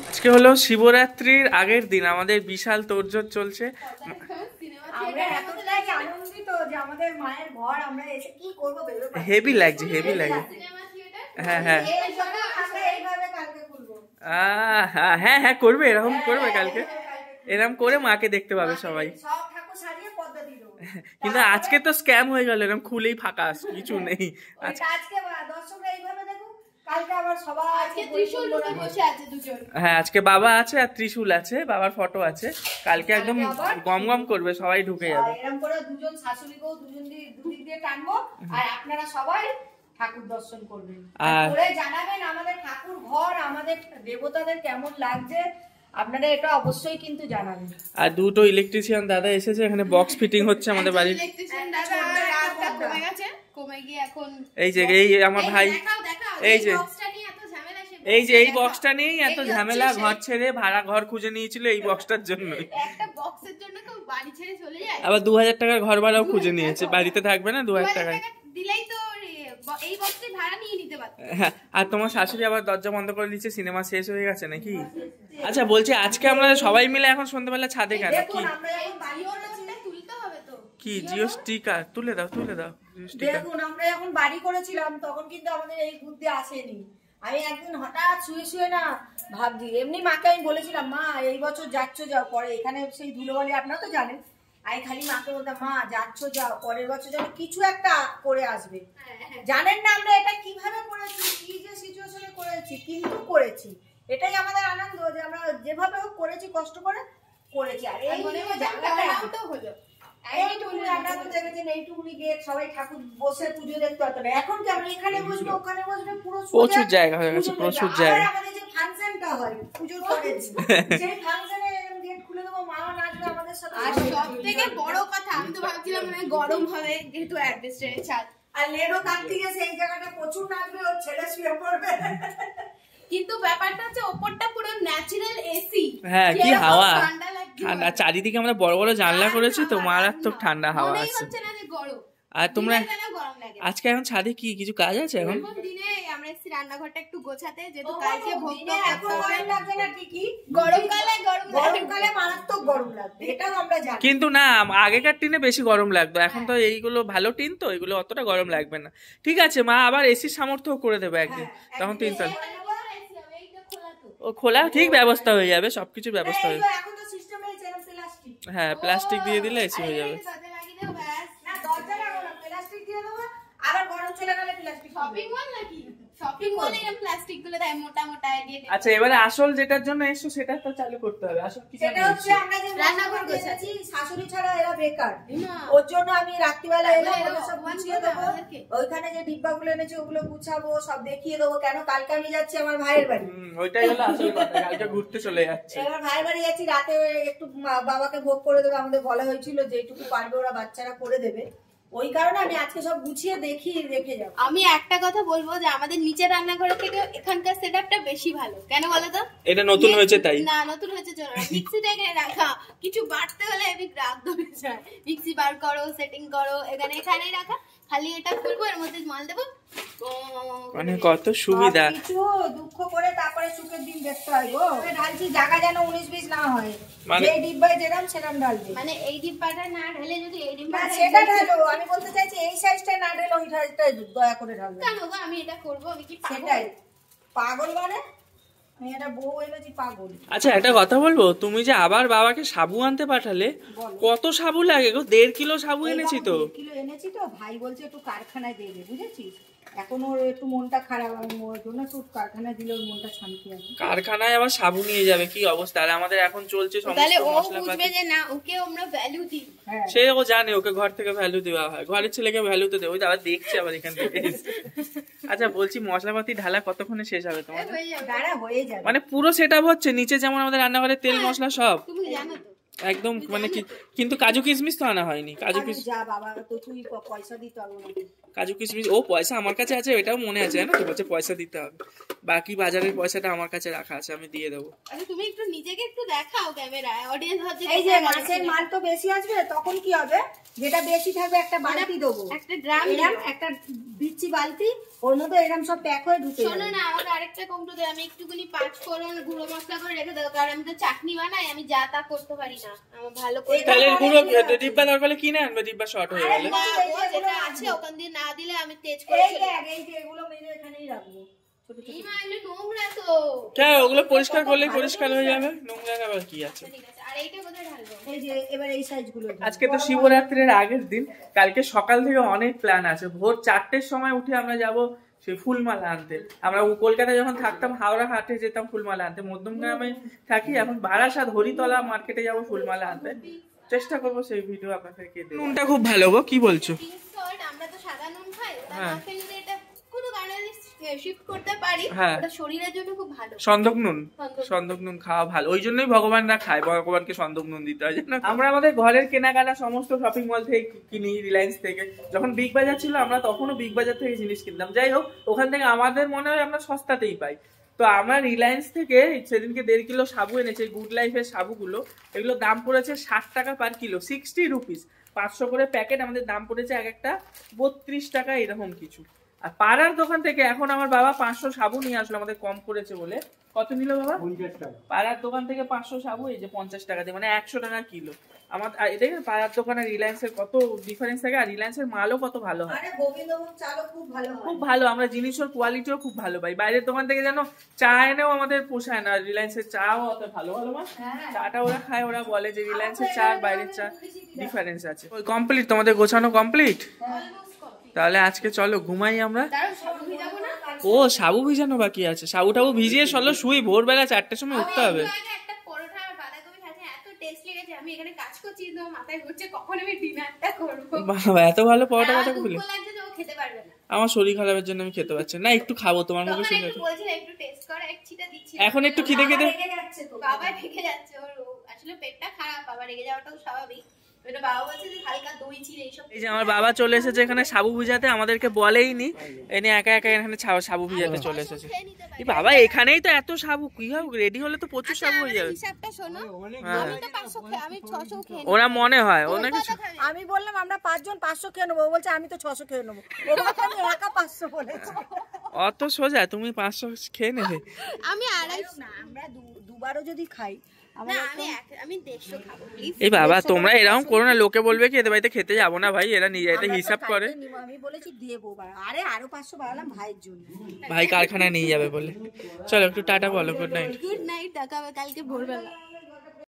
আজকে হলো শিবরাত্রির আগের দিন, আমাদের বিশাল তোড়জোড় চলছে। হেভি লাগছে, হেভি লাগছে। হ্যাঁ হ্যাঁ হ্যাঁ হ্যাঁ করবে, এরকম করবে কালকে, এরকম করে মাকে দেখতে পাবে সবাই। কিন্তু আজকে তো স্ক্যাম হয়ে গেল, এরকম খুলেই ফাঁকা, কিছু নেই। হ্যাঁ আজকে বাবা আছে আর ত্রিশূল আছে, বাবার ফটো আছে, কালকে একদম গম গম করবে, সবাই ঢুকে যাবে। এরকম করে দুজন শাশুড়ি বউ দুদিক দিয়ে টানবো, আর আপনারা সবাই ঠাকুর দর্শন করবেন, আর করে জানাবেন আমাদের ঠাকুর ঘর, আমাদের দেবতাদের কেমন লাগছে, আপনারা এটা অবশ্যই কিন্তু জানাবেন। আর দুটো ইলেকট্রিশিয়ান দাদা এসেছে, এখানে বক্স ফিটিং হচ্ছে আমাদের বাড়ির। ইলেকট্রিশিয়ান দাদা রাতটা কমে গেছে, কমে গিয়ে এখন এই যে এই আমার ভাই, এই যে এই যে এই বক্সটা নিয়েই এত ঝামেলা, ঘর ছেড়ে ভাড়া ঘর খুঁজে নিয়েছিল এই বক্সটার জন্য। একটা বক্সের জন্য কেউ বাড়ি ছেড়ে চলে যায়। আবার 2000 টাকার ঘর ভাড়াও খুঁজে নিয়েছে, বাড়িতে থাকবে না 2000 টাকায় দিলেই তো এই বক্সে ভাড়া নিয়ে নিতে পারত। হ্যাঁ, আর তোমার শাশুড়ি আবার দরজা বন্ধ করে দিচ্ছে, সিনেমা শেষ হয়ে গেছে নাকি? আচ্ছা বলছি, আজকে আমরা সবাই মিলে এখন সন্ধ্যাবেলা ছাদে কেন? কি কি জিও স্টিকার তুলে দাও, তুলে দাও। দেখুন আমরা যখন বাড়ি করেছিলাম তখন কিন্তু আমাদের এই বুদ্ধি আসেনি। আমি একদিন হঠাৎ শুয়ে শুয়ে না ভাবছি, এমনি মাকে আমি বলেছিলাম, মা এই বছর যাচ্ছ যাও, পরে এখানে সেই ধুলোবালি আপনারা তো জানেন, আমি খালি মাকে বলতাম, মা যাচ্ছ যাও, পরের বছর যেন কিছু একটা করে আসবে। জানেন না আমরা এটা কিভাবে করেছি, কি যে সিচুয়েশনে করেছি, কিন্তু করেছি। এটাই আমাদের আনন্দ যে আমরা যেভাবে করেছি, কষ্ট করে করেছি। আর এই জায়গাটা হলো এইটুকুনি, আমরা তো দেখেছেন এইটুকুনি গেট, সবাই ঠাকুর বসে পুজো দেখতে পারতো না। এখন কি আমরা এখানে বসবো, ওখানে বসবো, পুরো প্রচুর জায়গা হয়ে গেছে, প্রচুর জায়গা। আমাদের যে ফাংশনটা হয় পুজোর পরে, সেই ফাংশনে গেট খুলে দেবো, মা নাচবে আমাদের সাথে। আর সবথেকে বড় কথা, আমি তো ভাবছিলাম মানে গরম হবে যেহেতু অ্যাডভেস্টারের ছাদ, আর লেডো কাট থেকে সেই জায়গাটা প্রচুর নাচবে, ওর ছেলে শুয়ে পড়বে। কিন্তু ব্যাপারটা হচ্ছে ওপরটা পুরো ন্যাচারাল এসি। হ্যাঁ কি হাওয়া, ঠান্ডা চারিদিকে আমরা বড় বড় জানলা করেছি তো, মারাত্মক ঠান্ডা হাওয়া আছে। আর তোমরা আজকে এখন ছাদে কি কিছু কাজ আছে? এখন দিনে আমরা এসেছি রান্নাঘরটা একটু গোছাতে, যেহেতু কালকে ভোগ লাগবে না ঠিকই, গরমকালে মারাত্মক গরম লাগবে, এটাও আমরা জানি। কিন্তু না, আগেকার টিনে বেশি গরম লাগতো, এখন তো এইগুলো ভালো টিন তো, এগুলো অতটা গরম লাগবে না। ঠিক আছে, মা আবার এসির সামর্থ্য করে দেবে একদিন, তখন তিনতলা ও খোলা, ঠিক ব্যবস্থা হয়ে যাবে, সবকিছুর ব্যবস্থা হয়ে যাবে। হ্যাঁ প্লাস্টিক দিয়ে দিলে এসি হয়ে যাবে। আচ্ছা এবারে আসল যেটার জন্য এসো সেটা তো চালু করতে হবে। আসল কি সেটা হচ্ছে আমরা যে রান্নাঘর করেছি, শাশুড়ি ছাড়া এরা বেকার, ওর জন্য আমি রাত্রিবেলা এলাম, সব গুছিয়ে দেবো, ওইখানে যে ডিব্বাগুলো এনেছি ওগুলো গুছাবো, সব দেখিয়ে দেবো। কেন কালকে আমি যাচ্ছি আমার ভাইয়ের বাড়ি, ওইটাই হলো আসল কথা, কালকে ঘুরতে চলে যাচ্ছে। এবার ভাইয়ের বাড়ি যাচ্ছি, রাতে একটু বাবাকে ভোগ করে দেবে, আমাদের বলা হয়েছিল যেটুকু পারবে ওরা বাচ্চারা করে দেবে, ওই কারণে আমি আজকে সব গুছিয়ে রেখে যাবো। আমি একটা কথা বলবো যে আমাদের নিচের রান্নাঘরের থেকে এখানকার সেটআপটা বেশি ভালো। কেন বলো তো? এটা নতুন হয়েছে তাই না, নতুন হয়েছে চলো না, মিক্সিটাকে রাখা, কিছু বাড়তে হলে আমি রাগ ধরে যায়, মিক্সি বার করো, সেটিং করো, এখানেই রাখা, খালি এটা খুলবো, এর মধ্যে মাল দেবো, মানে কত সুবিধা। কিছু দুঃখ করে তারপরে সুখের দিন দেখতে হয় গো। ঢালছি জায়গা যেন 19-20 না হয়, যে ডিব্বায় যেরকম সেরকম ঢালবে। মানে এই ডিব্বাটা না ঢালে যদি এই ডিব্বাটা সেটা ঢালো, আমি বলতে চাইছি এই সাইজটা না ঢালে ওই সাইজটা দয়া করে ঢালবে। কেন গো, আমি এটা করবো, আমি কি সেটাই পাগল মানে আমি এটা বউ এনেছি পাগল। আচ্ছা একটা কথা বলবো, তুমি যে আবার বাবাকে সাবু আনতে পাঠালে, কত সাবু লাগে গো? 1.5 কিলো সাবু এনেছি তো। 1 কিলো এনেছি তো, ভাই বলছে একটু কারখানায় দেবে, বুঝেছিস? এখন ওর একটু মনটা খারাপ, আমি ওর জন্য একটু কারখানা দিলে ওর মনটা শান্তি হবে। কারখানায় আবার সাবু নিয়ে যাবে, কি অবস্থা। আর আমাদের এখন চলছে তাহলে সমস্ত ও বুঝবে মশলাপাতি। যে না ওকে আমরা ভ্যালু দিই। হ্যাঁ সে ও জানে ওকে ঘর থেকে ভ্যালু দেওয়া হয়, ঘরের ছেলেকে ভ্যালু তো দেয়, ওই তো আবার দেখছে আবার এখান থেকে। আচ্ছা বলছি মশলাপাতি ঢালা কতক্ষণে শেষ হবে তোমার? হয়ে যাবে। দাঁড়া হয়ে যাবে। মানে পুরো সেটআপ হচ্ছে নিচে যেমন আমাদের রান্নাঘরে তেল মশলা সব তুমি জানো তো। একদম মানে কি, কিন্তু কাজু কিশমিশ তো আনা হয়নি। কাজু আরে যা বাবা, তো তুই পয়সা দিতে হবে না। কাজু কিশমিশ ও পয়সা আমার কাছে আছে, এটাও মনে আছে না, তো বলছে পয়সা দিতে হবে। বাকি বাজারের পয়সাটা আমার কাছে রাখা আছে, আমি দিয়ে দেবো। আচ্ছা তুমি একটু নিজেকে একটু দেখাও ক্যামেরায়, অডিয়েন্স হচ্ছে। এই যে মাছের মাল তো বেশি আসবে, তখন কি হবে, যেটা বেশি থাকবে একটা বালতি দেবো, একটা ড্রাম এরকম একটা বিচ্ছি বালতি, ওর মধ্যে এরকম সব প্যাক হয়ে ঢুকে শোনো যাবে। না, আমাকে আরেকটা কমটো দে, আমি একটুখানি 5 ফোড়ন গুঁড়ো মশলা করে রেখে দেবো, কারণ আমি তো চাটনি বানাই, আমি যা তা করতে পারি না, আমার ভালো করে। তাহলে পুরো ডিব্বা দরকার হলে কিনে আনবে, ডিব্বা শর্ট হয়ে গেলে। না, ও যেটা আছে ওখান দিয়ে না দিলে আমি তেজ করে এই ফেলি। দেখ, এই যে এগুলো মেরে এখানেই রাখবো ছোট ছোট। এই মা এগুলো নোংরা তো। কে ওগুলো পরিষ্কার করলেই পরিষ্কার হয়ে যাবে, নোংরা আবার কি আছে। ঠিক আছে, আর এইটা কোথায় ঢালবো? এই যে এবার এই সাইজ গুলো আজকে তো শিবরাত্রির আগের দিন, কালকে সকাল থেকে অনেক প্ল্যান আছে। ভোর 4টের সময় উঠে আমরা যাব সেই ফুলমালা আনতে। আমরা কলকাতায় যখন থাকতাম হাওড়া হাটে যেতাম ফুলমালা আনতে, মধ্যমগ্রামে থাকি এখন বারাসাত হরিতলা মার্কেটে যাব ফুলমালা আনতে। চেষ্টা করবো সেই ভিডিও আপনাদেরকে দেব। নুনটা খুব ভালো গো, কি বলছো? পিঙ্ক সল্ট, আমরা তো সাদা নুন খাই, তার হ্যাঁ। মাঝখানে যদি এটা কোনো কারণে শিফট করতে পারি, হ্যাঁ। ওটা শরীরের জন্য খুব ভালো। সন্দক নুন, সন্দক। সন্দক নুন খাওয়া ভালো, ওই জন্যই ভগবানরা খায়, ভগবানকে সন্দক নুন দিতে হয় জানো। আমরা আমাদের ঘরের কেনাকাটা সমস্ত শপিং মল থেকে কিনি, রিলায়েন্স থেকে। যখন বিগ বাজার ছিল আমরা তখনও বিগ বাজার থেকে জিনিস কিনতাম। যাই হোক, ওখান থেকে আমাদের মনে হয় আমরা সস্তাতেই পাই। তো আমরা রিলায়েন্স থেকে সেদিনকে 1.5 কিলো সাবু এনেছি, গুড লাইফের সাবুগুলো। এগুলো দাম পড়েছে 60 টাকা পার কিলো, 60 রুপিস। 500 করে প্যাকেট, আমাদের দাম পড়েছে এক একটা 32 টাকা এরকম কিছু। আর পাড়ার দোকান থেকে এখন আমার বাবা 500 সাবু নিয়ে আসলো, আমাদের কম করেছে বলে। কত নিল বাবা? 50 টাকা। পাড়ার দোকান থেকে 500 সাবু, এই যে 50 টাকা দিয়ে, মানে 100 টাকা কিলো। আমার দেখেন পাড়ার দোকান আর রিলায়েন্সের কত ডিফারেন্স থাকে, আর রিলায়েন্সের মালও কত ভালো হয়। আরে গোবিন্দভোগ চালও খুব ভালো হয়। খুব ভালো, আমরা জিনিসের কোয়ালিটিও খুব ভালো পাই। বাইরের দোকান থেকে যেন চা এনেও আমাদের পোষায় না, রিলায়েন্সের চাও অত ভালো ভালো মা। চাটা ওরা খায়, ওরা বলে যে রিলায়েন্সের চা আর বাইরের চা ডিফারেন্স আছে। ওই কমপ্লিট, তোমাদের গোছানো কমপ্লিট? তাহলে আজকে চলো ঘুমাই আমরা। তারও সাবু ভিজাবো না? ও সাবু ভিজানো বাকি আছে, সাবু টাবু ভিজিয়ে চলো শুই, ভোরবেলা 4টের সময় উঠতে হবে। আমি একটু আগে একটা পরোটা আর বাঁধাকপি খাচ্ছি, এত টেস্ট লেগেছে, আমি এখানে কাজ করছি তো মাথায় ঘুরছে কখন আমি ডিনারটা করবো। বাবা এত ভালো পরোটা আমার কথা দুঃখ বলি। লাগছে যে ও খেতে পারবে না। আমার শরীর খারাপের জন্য আমি খেতে পারছি না, একটু খাবো তোমার মুখে তখন শুনে। একটু বলছিল একটু টেস্ট করে, এক ছিটা দিচ্ছি। এখন একটু খিদে খিদে। রেগে যাচ্ছে তো। বাবা রেগে যাচ্ছে, ওর আসলে পেটটা খারাপ, বাবা রেগে যাওয়াটাও স্বাভাবিক। ওটা বাবা বলছে যে হালকা দই চিড়ে এইসব। এই যে আমার বাবা চলে এসেছে এখানে সাবু ভিজাতে, আমাদেরকে বলেই নি, এনে একা একা এখানে সাবু ভিজাতে চলে এসেছে। খেয়ে নিতে পারি। এই বাবা এখানেই তো এত সাবু, কি হবে রেডি হলে তো প্রচুর সাবু হয়ে যাবে। হিসাবটা শোনো, হ্যাঁ। আমি তো 500 খেয়ে, আমি 600 খেয়ে নিই। ওরা মনে হয় অনেক কত কিছু। খাবে? আমি বললাম আমরা 5 জন 500 খেয়ে নেবো, ও বলছে আমি তো 600 খেয়ে নেবো। ওকে আমি একা 500 বলেছি। অত সোজা, তুমি 500 খেয়ে নেবে? আমি 250 না, আমরা দুবারও যদি খাই না, আমি 150 খাবো প্লিজ। এই বাবা তোমরা এরকম করো না, লোকে বলবে কি এদের বাড়িতে খেতে যাবো না ভাই, এরা নিজে এতে হিসাব করে। আমি বলেছি দেবো, আরে আরো 500 বাড়ালাম ভাইয়ের জন্য। ভাই কারখানায় নিয়ে যাবে বলে। চলো একটু টাটা বলো, গুড নাইট। গুড নাইট, দেখা হবে কালকে ভোরবেলা।